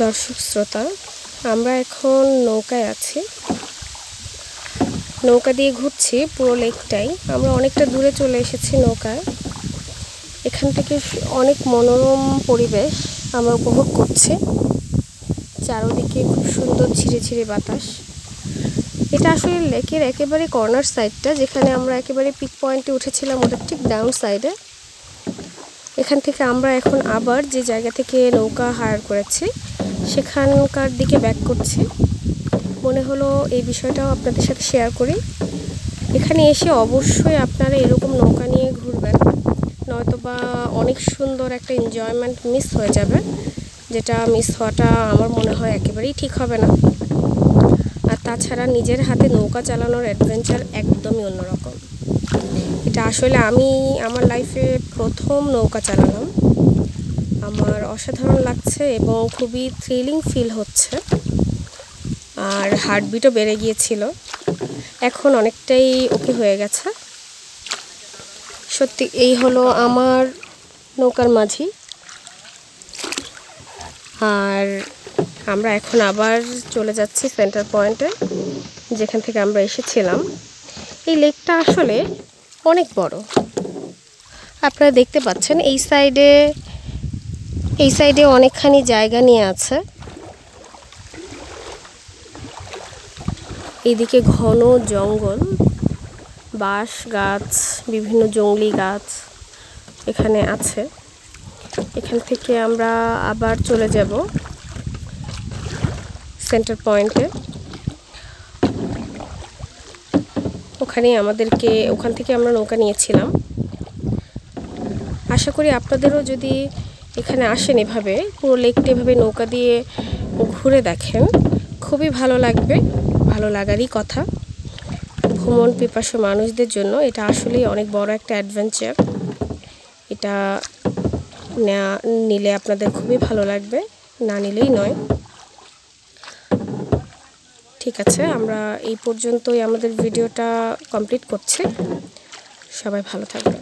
দর্শক শ্রোতা, আমরা এখন নৌকায় আছি। নৌকা দিয়ে ঘুরছি পুরো লেকটাই। আমরা অনেকটা দূরে চলে এসেছি নৌকায়। এখান থেকে অনেক মনোরম পরিবেশ আমরা উপভোগ করছি। চারদিকে খুব সুন্দর ঝিরে ঝিরে বাতাস। এটা আসলে লেকের একেবারে কর্নার সাইডটা, যেখানে আমরা একেবারে পিক পয়েন্টে উঠেছিলাম, ওটা ঠিক ডাউন সাইডে। এখান থেকে আমরা এখন আবার যে জায়গা থেকে নৌকা হায়ার করেছি সেখানকার দিকে ব্যাক করছি। মনে হলো এই বিষয়টাও আপনাদের সাথে শেয়ার করি। এখানে এসে অবশ্যই আপনারা এরকম নৌকা নিয়ে ঘুরবেন, নয়তোবা অনেক সুন্দর একটা এনজয়মেন্ট মিস হয়ে যাবে, যেটা মিস হওয়াটা আমার মনে হয় একেবারেই ঠিক হবে না। আর তাছাড়া নিজের হাতে নৌকা চালানোর অ্যাডভেঞ্চার একদমই অন্যরকম। এটা আসলে আমি আমার লাইফে প্রথম নৌকা চালালাম। আমার অসাধারণ লাগছে এবং খুবই থ্রিলিং ফিল হচ্ছে। আর হার্টবিটও বেড়ে গিয়েছিল, এখন অনেকটাই ওকে হয়ে গেছে। সত্যি এই হলো আমার নৌকার মাঝি। আর আমরা এখন আবার চলে যাচ্ছি সেন্টার পয়েন্টে, যেখান থেকে আমরা এসেছিলাম। এই লেকটা আসলে অনেক বড়, আপনারা দেখতে পাচ্ছেন। এই সাইডে অনেকখানি জায়গা নিয়ে আছে। এইদিকে ঘন জঙ্গল, বাঁশ গাছ, বিভিন্ন জংলি গাছ এখানে আছে। এখান থেকে আমরা আবার চলে যাব সেন্টার পয়েন্টে। ওখান থেকে আমরা নৌকা নিয়েছিলাম। আশা করি আপনাদেরও যদি এখানে আসেন, এভাবে পুরো লেকটা এভাবে নৌকা দিয়ে ঘুরে দেখেন, খুবই ভালো লাগবে। ভালো লাগারই কথা। ভ্রমণ পিপাসু মানুষদের জন্য এটা আসলেই অনেক বড় একটা অ্যাডভেঞ্চার। এটা নিলে আপনাদের খুবই ভালো লাগবে, না নিলেই নয়। ঠিক আছে, আমরা এই পর্যন্তই আমাদের ভিডিওটা কমপ্লিট করছি। সবাই ভালো থাকবেন।